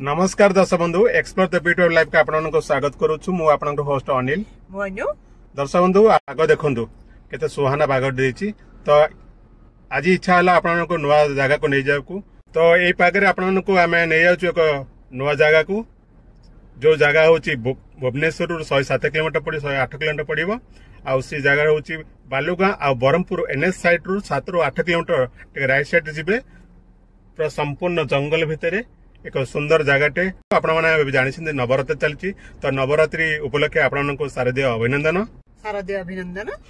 नमस्कार दर्शक बंधु explore the beauty of life का आपन स्वागत करूछु मु आपन होस्ट अनिल दर्शक बंधु आग देखंतु केते सुहाना बाग देछि तो आज इच्छा हला आपन को नवा जगह को नै जाऊ तो एई पागरे आपन को आमे नै जाउछु एक नवा जगह को जो जगह होछि भुवनेश्वर 107 किलोमीटर पड़ी 108 किलोमीटर पड़िबो आ सी जगह होछि बालुगां आ बरहमपुर एनएस साइड रु 7 रु 8 किलोमीटर टे राइट साइड जिबे पूरा संपूर्ण जंगल भितरे एक सुंदर जगहटे आपण माने जानि नवरात्रि चलछि तो नवरात्रि उपलक्षे आपण को शारदीय अभिनंदन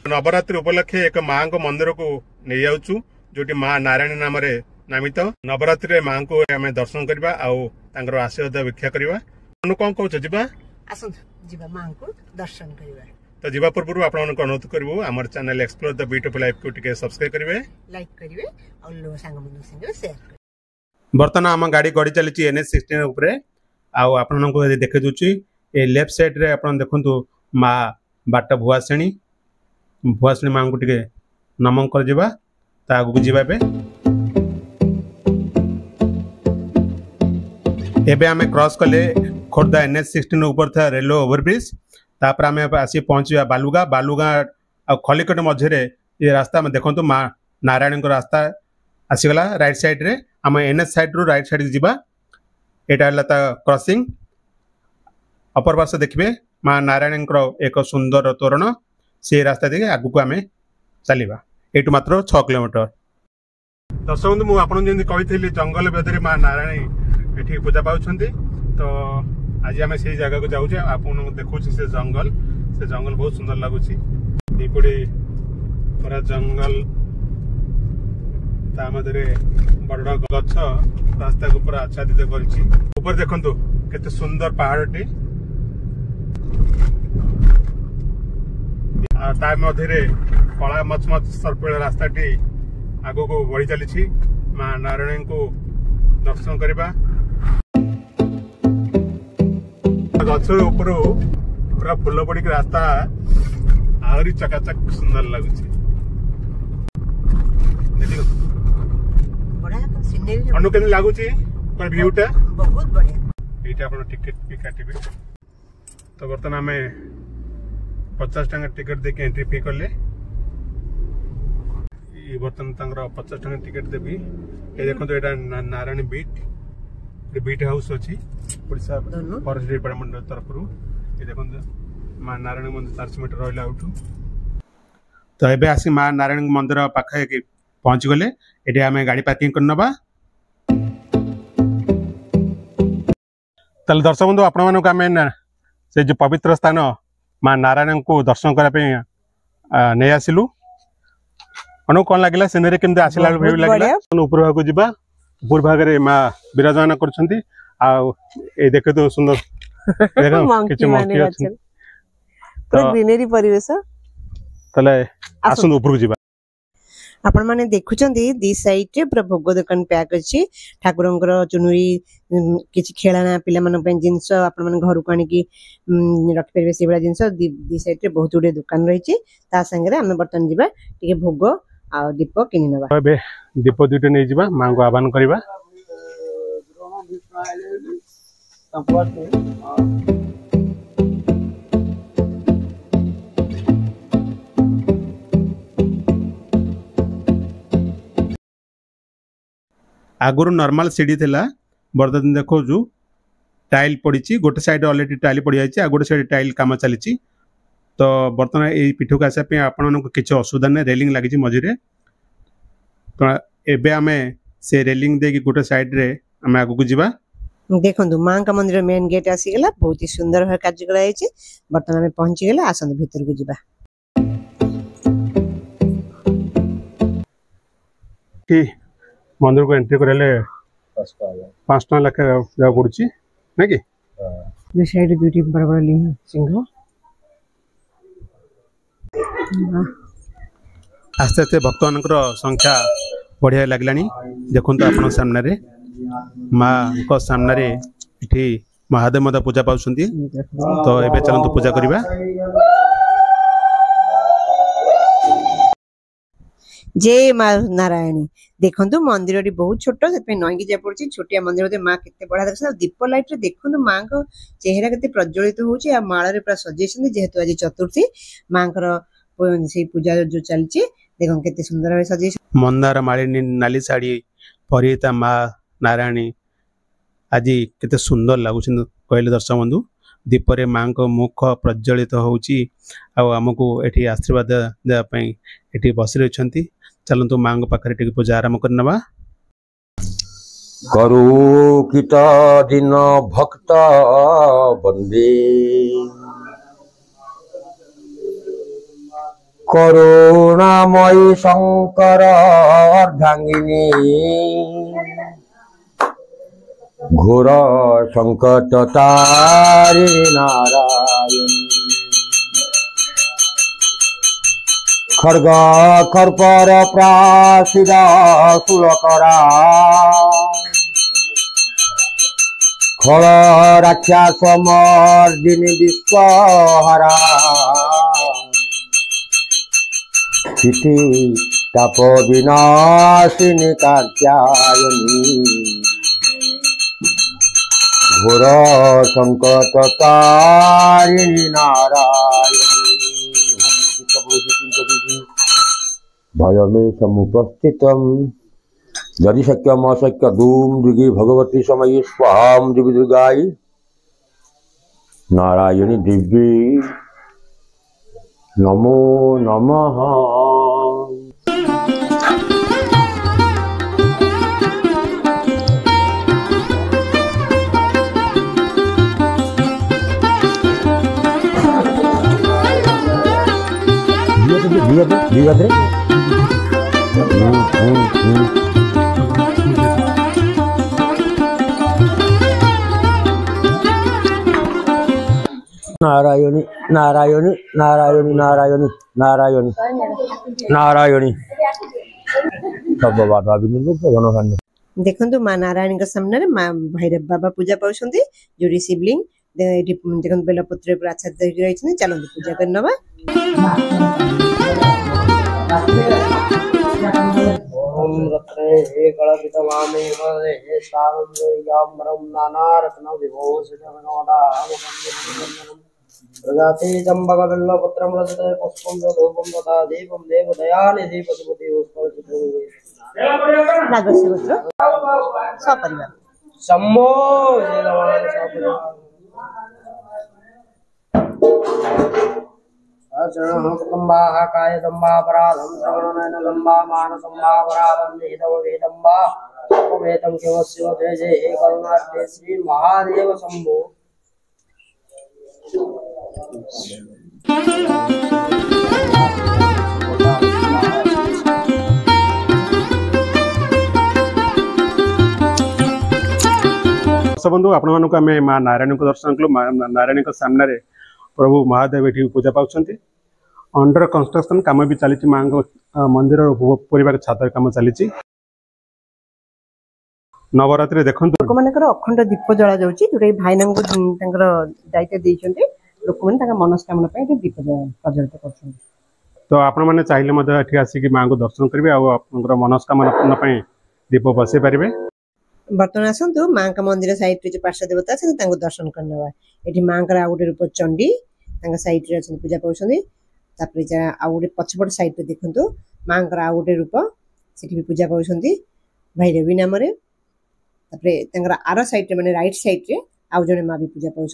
नवरात्रि उपलक्षे एक मां को मंदिर को नै जाउछु जोटी मां नारायणी नाम रे नामित नवरात्रि मां को हमें दर्शन करबा आउ तांकर आशीर्वाद भिक्षा करबा अनु कोन कहू जिबा आसंत जिबा मां को दर्शन करबा तो जीवा पूर्व आपण को अनुरोध करबो हमर channel explore the beautiful life को टिके सब्सक्राइब करबे लाइक करबे और लो संग मन संग शेयर बर्तमान आम गाड़ी गड़ी चली NH16 उपरे आपण को देखे दूची ए लेफ्ट साइड रे आपण देखंतु माँ बाट भुआसणी माँ को टिके नमन कर जिबा ता आगु जिबा पे एबे आमे क्रॉस कले खोर्धा NH16 ऊपर था रेलवे ओवरब्रिज तापर आमे आसी पहुंचबा बालुगां आ खलिकट मझे ये रास्ता में देखंतु माँ नारायण को रास्ता आसीगला राइट साइड रे आम NH साइड रू राइट साइड जीवा यहाँ क्रॉसिंग अपर पार्श्व देखिए माँ नारायण एक सुंदर तोरण से रास्ता देखे आगू को आम चलवा ये मात्र 6 किलोमीटर दर्शक बंधु मुझे कही जंगल बेदरे माँ नारायणी ये पूजा पाँच तो आज आम से जगह को जाऊे आप देखु से जंगल बहुत सुंदर लगुच दीपड़ी पूरा जंगल बड़ गछ रास्ता को पूरा आच्छादित कर देखंतु केते सुंदर पहाड़टी मध्य कला मचमच सर्पिल रास्ताटी आगो को बढ़ी चली माँ नारायण को दर्शन करवा गछ ऊपर पूरा फूल पड़ी रास्ता आहरी चकाचक सुंदर लगुच अनु के लगुच व्यूटा बहुत बढ़िया ये आप टिकेट भी काटे तो बर्तमान आम 50 टका टिकेट देके एंट्री फी कले बर्तमान 50 टका टिकेट देवी ये देखो ये नारायणी बीट हाउस अच्छी ओडिशा फॉरेस्ट डिपार्टमेंट तरफ ये देखो माँ नारायण मंदिर 400 मीटर रहा उठू तो ये आसी माँ नारायण मंदिर पाखे पहुंची गले ये आम गाड़ी पार्किंग करनबा तल दर्शक बंधु आपण मानक आम से जो पवित्र स्थान माँ नारायण को दर्शन करने नहीं आसिलु अनु कौन लगे सीनरी केमती आसला लगे ऊपर भाग को जीवा ऊपर भाग में माँ विराजमान कर देखे तो सुंदर ग्रीनरी परिवेश तले आसन ऊपर को जीवा आपण माने देखुचंदी दी साइड रे पूरा भोग दुकान पैक अछि ठाकुरंकर चुनुरी किछि खेलाना पिला मन पे जिंस आपण माने घर को आनी की रख परबे से बडा जिंस दी साइड रे बहुत उडे दुकान रही छि ता संगे रे हम बर्तन जीवा टिके भोग आ दीप किनि नबा बे दीप दुटे नै जीवा मां को आह्वान करबा आगुर नॉर्मल सीढ़ी थिला बर्तमान देखो टाइल पड़ी गोटे साइड ऑलरेडी टाइल पड़ जाए गोटे साइड टाइल काम चली तो बर्तमान ये पीठ को आसापी आपण किसी असुविधा नहीं रेलिंग लगी मझे तो एबे आमे से रेलिंग दे गोटे साइड रे आमे आगु को जीवा देखंतु मां का मंदिर मेन गेट आसीगला बहुत ही सुंदर भाव कार्य करा जायछि बर्तमान में पहुंची गेला आसन भीतर को जीवा की मंदिर को एंट्री करे 5 टका लेखा जा पड़ी ना कि दो साइड ब्यूटी बड़ा बड़ा लिंग सिंह आस्ते आस्ते भक्त मान संख्या बढ़िया लगलानी देखो आप सामने माँ को सामने ये महादेव मद पूजा पाँच तो ये चलते पूजा करवा जय माँ नारायणी देखु मंदिर बहुत छोट से नईकी जा पड़ी छोटिया मंदिर माँ के बढ़िया देख दीप लाइट देखु माँ को चेहरा के प्रज्वलित हो माल पूरा सजेसन जेहेतु आज चतुर्थी माँ से पूजा जो चलती देख के सुंदर भाव सजे मंदार मालिनी नाली साड़ी परिता माँ नारायणी आज केते सुंदर लगुच कहले दर्शक बंधु दीपरे माँ को मुख प्रज्वलित होमको ये आशीर्वाद देवाई ये बस रही चलतु माँ पाखे पूजा आरंभ करना करुकित दिन भक्त बंदे करुणामयी शंकर अर्धांगिनी घोर संकट तारिणी नारायणी खड्ग खर्पर प्रासिद सुलकरा खल राक्षस मर्दिनी विश्वहरा स्थिति ताप विनाशिनी कात्यायनी घोर संकट तारिणी नारायणी भय में समुपस्थित यदि शक्यम अशक्य धूम दिगी भगवती समय स्वाम दिव्य दुर्गाई नारायणी दिव्य नमो नमः। नारायणी नारायणी नारायणी नारायणी नारायणी नारायणी सब बाधा घन देखु माँ नारायणी सामने माँ भैरव बाबा पूजा पाँच जोड़ी शिवलिंग देखो बेलपत्र आच्छादित रही चलते पूजा करनवा ओम रत्ने हे कलपित वामे हे सारंगयाम्बरम नाना रत्न विभूषितमनोदा प्रजाते चंबक बिल्लपत्रम रजते पुष्पम धूपम तथा दीपम देव दयानिधि पशुपति नागस्य सपरिवार सम्मो जयवान सपरिवार चरणः काय दम्बापराधं श्रवणनयन लम्बा मानसम्भापराधं निहितम वेदम्बा अपवेदं केवस्य जय जय हे करुणार्थे श्री महादेव शंभो। बंधु आपण मानक आम माँ नारायणी को दर्शन कलु नारायणी सामने प्रभु महादेव ये पूजा पाँच अंडर कंस्ट्रक्शन काम भी चली माँ मंदिर पूरा छात कम चली नवरात्रि देखो लोक मान अखंड दीप जला जाऊँगी जोटा भाईना दायित्व देते लोक मैंने मनस्कामना दीप प्रज्वलित कर तो आपण मैंने चाहिए आसिक माँ को दर्शन करेंगे आपर मनस्कामना पूर्ण दीप बसई पारे बर्तमान आसतु माँ का मंदिर साइड जो पार्श्व देवता अच्छे दर्शन करना ये माँ का गोटे रूप चंडी साइड रे पूजा पाँच आउ गोटे पछपट साइड रे देखु माँ का आउ गोटे रूप से पूजा पाँच भैरवी नाम आर साइड माने राइट साइड रे आउ जने माँ भी पूजा पाँच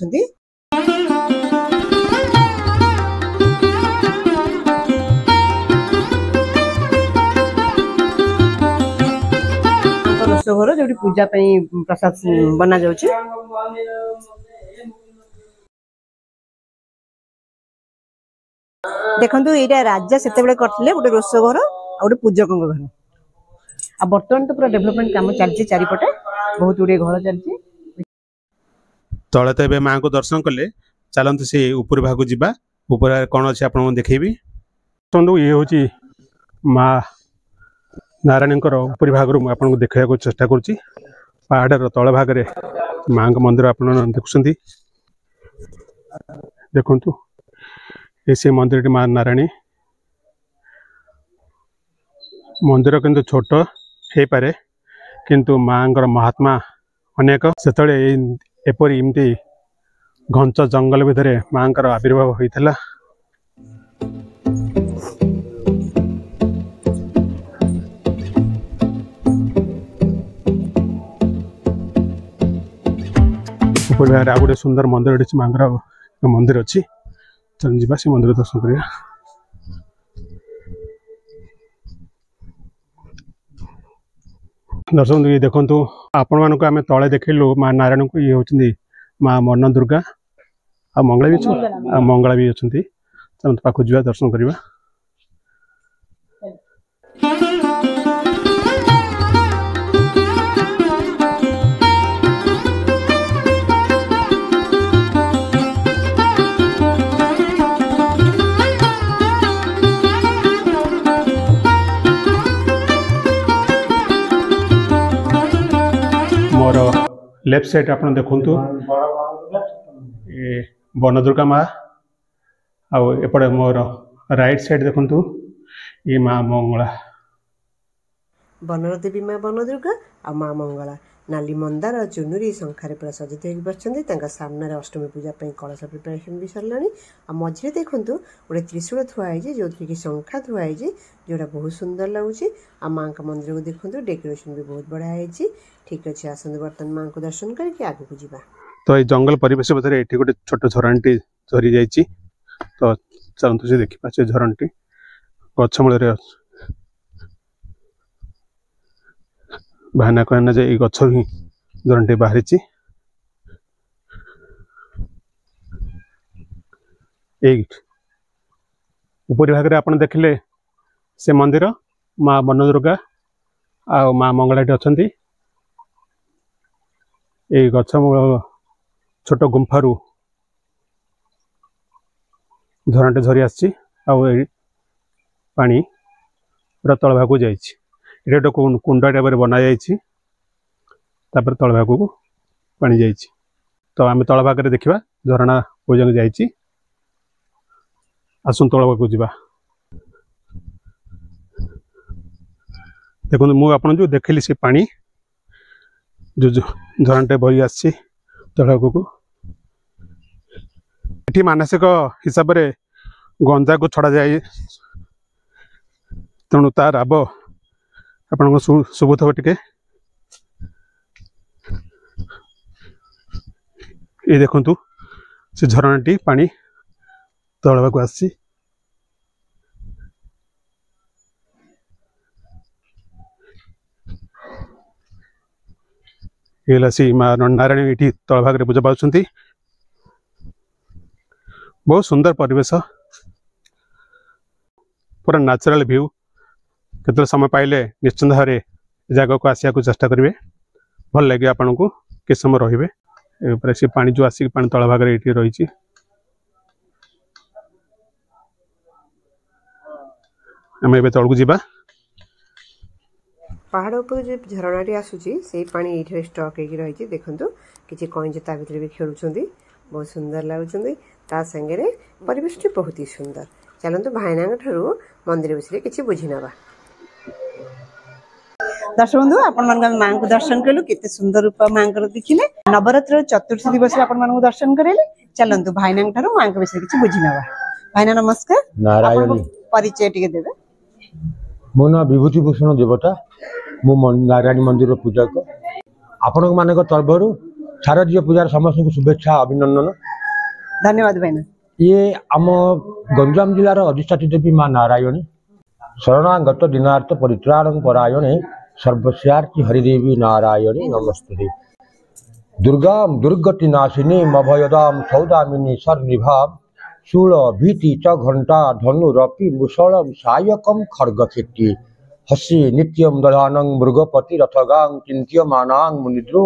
घर जो पूजा प्रसाद बना जाउछि देखंतु एटा राजा सेते बेले करथिले गोटे रोष घर आ गोटे पूजक घर आ वर्तमान तो पूरा डेवलपमेंट काम चलछि चारिपटे बहुत गुडे घर चलछि तले तो ए माँ को दर्शन कले चलते से ऊपर भाग जावा ऊपर कौन अच्छे आपको देखेबी सुनू ये हूँ माँ नारायणी ऊपर भाग आपको देखा चेष्टा करुँची पहाड़ तल भाग माँ का मंदिर आप देखुं देखु ये से मंदिर माँ नारायणी मंदिर किंतु छोट हो पारे किंतु मांकर महात्मा अनेक से एपरी इमती घंच जंगल भितर मांकर आविर्भाव होता। आ गोटे सुंदर मंदिर मांगर मंदिर अच्छी चल जा से मंदिर दर्शन करिया। दर्शन देखु आपण मानक आम तले देखलु माँ नारायण को ये होती माँ मन दुर्गा आ मंगला भी मंगला भी अच्छा चलते पाखु जा दर्शन करवा। मोर लेफ्ट साइड आप देखु वन दुर्गा माँ आपटे मोर राइट साइड देखु ये माँ मंगला बनर देवी माँ वन दुर्गा आ माँ मंगला नाली मंदार और चुनुरी शंखारे पूरा सजित होकर सामने अष्टमी पूजा कलश प्रिपेरेसन भी सरला। मझे देखु गोटे त्रिशूल थुआई जो कि शंखा थुआई जोटा बहुत सुंदर लगुच। आ माँ का मंदिर को देखो डेकोरेशन भी बहुत बढ़िया है। ठीक अच्छे आसत बर्तमान माँ को दर्शन करके आगे को जावा। तो ये जंगल परिवेश भितर ये गोटे छोट झरणी झरी जाइए तो चलते से देखा से झरणी गछमूल भाना कहना जे गछ ही झरणी बाहरी ऊपरी भाग आप देखले से मंदिर माँ वन दुर्गा आ माँ मंगलाटी अच्छा ये गछमूल छोट गुंफारू झरणाटे झरी आसी पानी पूरा तल भाग जा गोटे कुंड टाइप बना जापर तल भाग को पानी जा तो आम तल भाग देखा झरणा को जा आसुन तल भाग जा देखो मुझे आपन जो देखली से पानी जो झरणाटे बही आसी तल भाग को ये मानसिक हिसाब से गंजा को छड़ा जाए तेणु तार राब आपण शुभुथ टे ये देखु से झरणाटी पानी तल भाग आसी ये माँ नारायण ये तल भाग पूजा पाँच बहुत सुंदर परिवेश पूरा नेचुरल व्यू केतल समय पाइले निश्चिंत भाव जगह को आसिया को चेष्टा करेंगे भल लगे आपन को कि समय रे से पानी जो आसिक पानी तल भाग ये रही आम ए तलू जा पहाड़ उपर जो झरणाटी आसूची से पानी ये स्टक हो रही देखो किसी कईंच ता भर भी खेलुं बहुत सुंदर लगुच सागे परिवेश बहुत ही सुंदर। चलतु भाईना ठारू मंदिर विषय किसी बुझी नवा। दर्शक बंधु आपण माँ को दर्शन कलु केते सुंदर रूप माँ देखिले नवरात्र चतुर्थी दिवस आपण दर्शन करेले। चलतु भाईना ठारू माँ को विषय किसी बुझी नवा। भाईना नमस्कार नारायणी परिचय टिके देबे। मो ना विभूति भूषण देवता मु नारायणी मंदिर पूजक आपण मान तरफ शारदीय पूजार समस्त को शुभेच्छा अभिनंदन धन्यवाद भाईना। ये आम गंजाम जिलार अधिष्ठात्री देवी माँ नारायणी शरणागत दिनार्थ परित्राण परायणे सर्वस्यार्ची हरिदेवी नारायणी नमस्ते। दुर्गा दुर्गति नाशिनी मभयदाम सौदामिनी सर्निभाव शूल भीति च घंटा धनुरपि मुसलम सायकम खड्गखेटी हसी नित्यम दधानं मृगपति रथगां चिन्त्यमानां मुनिद्रो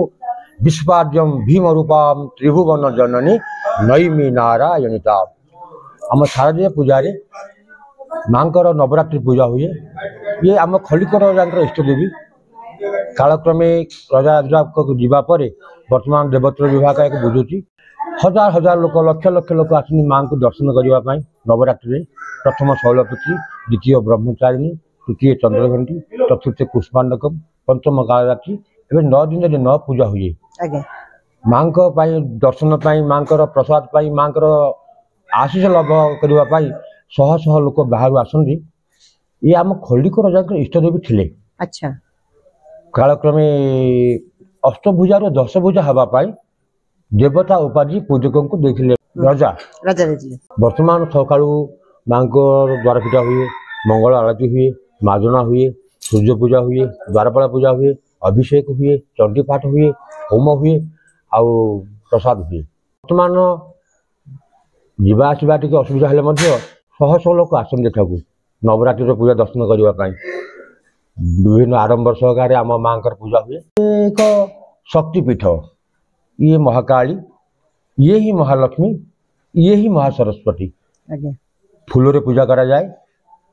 विस्पाद्यम भीम रूपाम त्रिभुवन जननी नईमी नारायणिता। आम शारदीय पूजारे माँ नवरात्रि पूजा हुए ये आम खलिकोट राजा इष्ट देवी कालक्रमे रजा जावापर बर्तमान देवत्र विभाग एक बुझुची हजार हजार लोक लक्ष लक्ष लोक आसनी माँ को दर्शन करने नवरात्रि प्रथम शैलपुत्री द्वितीय ब्रह्मचारिणी तृतीय चंद्रघंटी चतुर्थ पुष्पांडकम पंचम कालरात्रि एवं 9 दिन 9 पूजा हुए माँ दर्शन माँ प्रसाद माँ आशीष लाभ करने शह शह लोक बाहर आसती ये आम खंडिक राजा इष्टदेवी थे। अच्छा कालक्रमे अष्टभुजा 10 भुजा हाँपाई देवता उपाधि पूजकों को देते राजा वर्तमान सका माँ द्वार पूजा हुए मंगल आरती हुए मार्जना हुए सूर्य पूजा हुए द्वारपाल पूजा हुए अभिषेक हुए चंडीपाठ हुए होम हुए आउ प्रसाद हुए। वर्तमान जीवा आसवा टी असुविधा हेल्ले शह शह लोक आसन देखा नवरात्रि पूजा दर्शन करने विभिन्न आडंबर सहकार आम माँ पूजा हुए। एक शक्तिपीठ ये महाकाली ये ही महालक्ष्मी ये ही महासरस्वती फूल रे पूजा करा जाए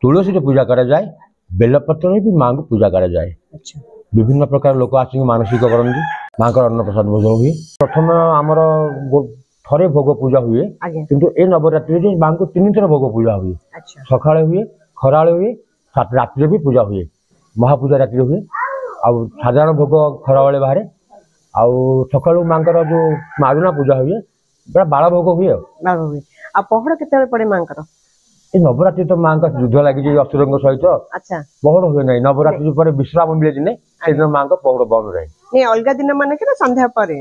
तुलसी रे पूजा करा जाए बेलपत्र भी माँ को पूजा करा जाए। अच्छा विभिन्न प्रकार लोक आसिक मानसिक करती माँ का अन्न प्रसाद भोजन हुए। प्रथम आमर थरे भोग पूजा हुए किंतु ए नवरात्रि माँ को 3 थर भोग पूजा हुए सका हुए खरा हुए रात्रि भी पूजा हुए महापूजा रात्रि हुए आउ साधारण भोग खरा बेले बाहर आउ सका माँ जो मार्जना पूजा हुए बाल भोग हुए पहड़ के पड़े माँ नवरात्रि तो माँ का युद्ध लगी असुर सहित पहड़ हुए ना नवरात्रि पर विश्राम मिले दिन से दिन माँ का पहड़ बंद रहे अलग दिन मान संध्या पर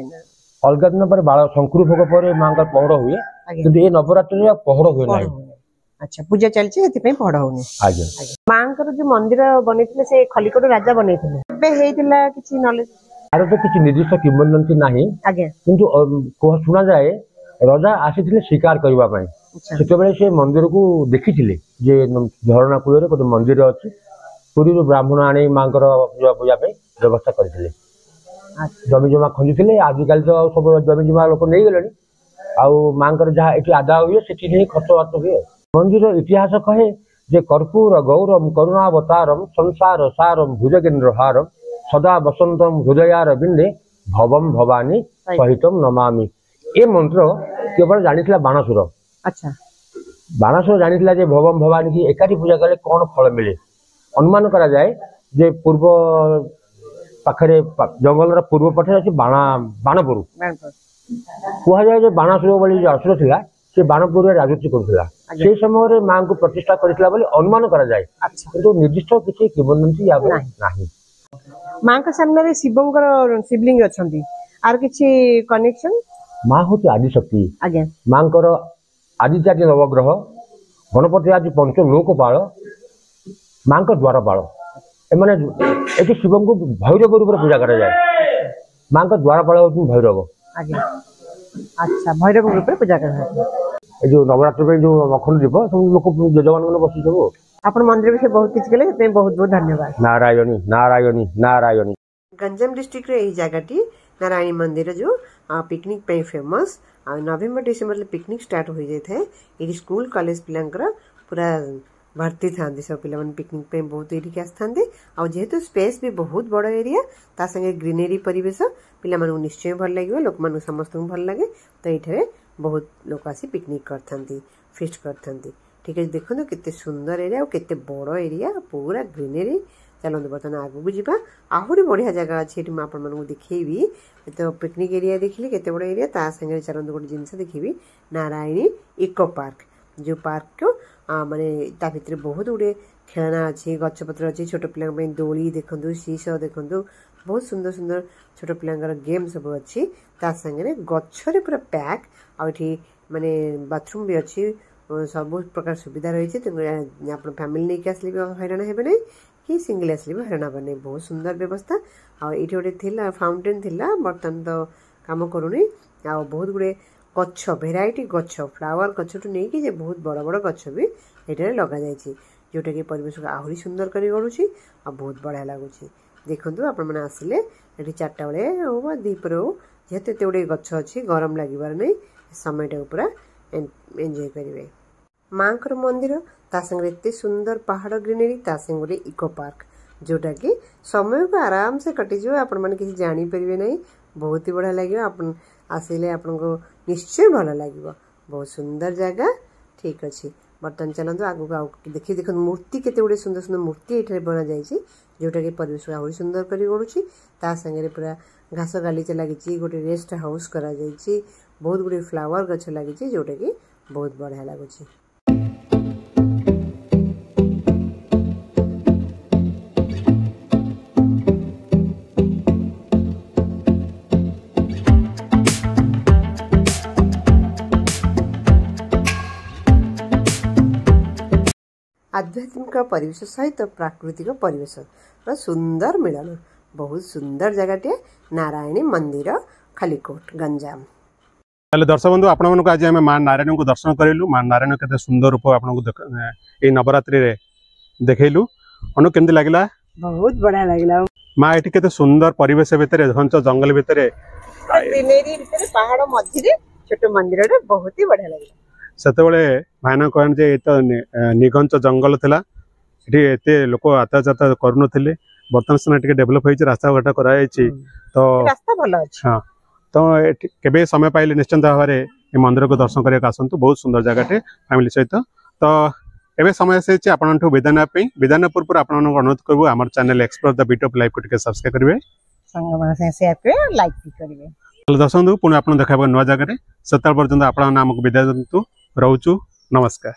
अलग दिन पर बाल शंकुर भोग पर माँ का पहड़ हुए किंतु ये नवरात्रि पहड़ हुए ना। अच्छा पूजा चलती पहड़ होनी माँ जो मंदिर बन से खलिकोट राजा बन नॉलेज यार तो किसी निर्दिष्ट किंवदंती नहीं किंतु शुणा जाए राजा आसी शिकार करने से मंदिर को देखी झरणा कूल गोटे मंदिर अच्छी पुरी ब्राह्मण आने माँ पूजा पूजा व्यवस्था करते जमी जमा खंजुते आजिकल तो सब जमी जमा लोक नहीं गले माँ जहाँ ये आदाय हुए से खर्च बार्च हुए। मंदिर इतिहास कहे जे कर्पूर गौरम करुणावतारम संसार सारम भुजगेन्द्र हारम सदा बसंतम हृदयार बिंदे भवम भवानी सहितम नमामि। ये मंत्र केवल जानी बाणासुर। अच्छा बाणासुर जानी भवम भवानी की एकाठी पूजा कले कौन फल मिले अनुमान करा जाए जे पूर्व पाखरे जंगल पूर्व पटे अच्छी बाणपुर कह जाए बाणासुर बोली असुर थिला से बाणपुर राजत्व करुला से समय माँ को प्रतिष्ठा करथिला अनुमान करा जाए किंतु निर्दिष्ट किसी किंवदंती नहीं। माँ का सामने शिवलिंग अच्छी आर किछि कनेक्शन माँ हूँ आदिशक्ति माँ आदित्य नवग्रह गणपति आदि पंच लोकपाल माँ का द्वारपाल एमाने ये शिव को भैरव रूप पूजा करा जाए माँ का द्वारपाल हूँ भैरव। अच्छा भैरव रूप पूजा करा जो नवरात्रि जो अखंड दीप सब लोक जजमान बस सब आप मंदिर विषय बहुत किसी कले बहुत बहुत धन्यवाद। नारायणी नारायणी नारायणी गंजाम डिस्ट्रिक्ट रे जगह नारायणी मंदिर जो पिकनिक पे फेमस नवेम्बर डिसेम्बर पिकनिक स्टार्ट हो जाए ये स्कूल कॉलेज पिलांकर पूरा भर्ती था सब पिला पिकनिक पे बहुत ये आसते जेहेतु स्पेस भी बहुत बड़ एरिया ता संगे ग्रीनरी परिवेश पिला निश्चय भल लगे लोक मान समस्त भल लगे तो ये बहुत लोक आसी पिकनिक करथांती फीस्ट करथांती। ठीक है देखो केते सुंदर एरिया और केते बड़ एरिया पूरा ग्रीनरी चलते बर्तमान आगू जावा आहरी बढ़िया जगह अच्छी ये आपको देखी तो पिकनिक एरिया देखिए केते बड़ एरिया ता संगे चलते गोटे जिनस देखी नारायणी इको पार्क जो पार्क को माने ता भितर बहुत गुड़े खेलना अच्छी गछपत्र अच्छी छोट पिला दोली देखु शीश देखु बहुत सुंदर सुंदर छोट पिलांकर गेम सब अच्छी ता संगे गछरे पूरा पैक आठी माने बाथरूम भी अच्छी सब प्रकार सुविधा रही आप फैमिली नहीं आसले भी हैरान हे ना कि सिंगल आसले भी हैरान हे ना बहुत सुंदर व्यवस्था आठ गोटे फाउंटेन थिला बर्तमान तो काम करूनी आ बहुत गुड़े गछ भेराइटी गछ फ्लावर गछ टू नहीं कि बहुत बड़ बड़ गछ भी ये लग जाए जोटा कि परिवेश को आहरी सुंदर कर गढ़ुची आ बहुत बढ़िया लगुच देखु आपण आसिले ये 4टा बेले हो दीपर हो जेहेतु एत गुड़े गछ अच्छी गरम लगे नहीं समयटा पूरा एंजॉय करेंगे। माँ मंदिर ता संगे एत सुंदर पहाड़ ग्रीनरी ता संगे गोटे इको पार्क जोटा कि समय को आराम से कटिज आपण मैंने किसी जानीपर ना बहुत ही बढ़िया लगे आप आसिले आपको निश्चय भल लगे बहुत सुंदर जगह। ठीक अच्छे बर्तमान चलते आगे देखिए देख मूर्ति केते गुड़े सुंदर सुंदर मूर्ति ये बना जाइए जोटा कि परिवेश आहरी सुंदर कर गढ़ुची ता संगे पूरा घास गालीचा लगी गोटे रेस्ट हाउस करा जाइए बहुत गुड़े फ्लावर गछ लगी जोटा कि बहुत बढ़िया लगुच। आध्यात्मिक परिवेश सहित प्राकृतिक परिवेश सुंदर मिलन बहुत सुंदर जगह नारायणी मंदिर खलीकोट गंजाम। दर्शक बंधु आपण आज आम माँ नारायण को दर्शन करूँ माँ नारायण के सुंदर रूप आपको नवरात्रि देखलु अनु केमती लगला बहुत बढ़िया लगला माँ ये के सुंदर परिवेश भितर घंच जंगल भितर पहाड़ मध्य छोट मंदिर बहुत ही बढ़िया लगला सेत भाईना कहन तो निघंच जंगल थिला एते लोक आता जाता करूनथिले बर्तमान समय डेभलप होइछि रास्ता घाट कराई तो रास्ता भल अछि हां तो केबे समय पाइले निश्चिंत भाव में मंदिर को दर्शन करके आसतु बहुत सुंदर जगह फैमिली सहित तो एबे समय से आपंठू विदाय विदाय पूर्व आप अनुरोध करूँ आम channel explore the beauty of life को सब्सक्राइब करेंगे लाइक भी करेंगे दर्शक पुणी आप देखा नुआ जगह से पर्यटन आप विदाय दिंतु रोचु नमस्कार।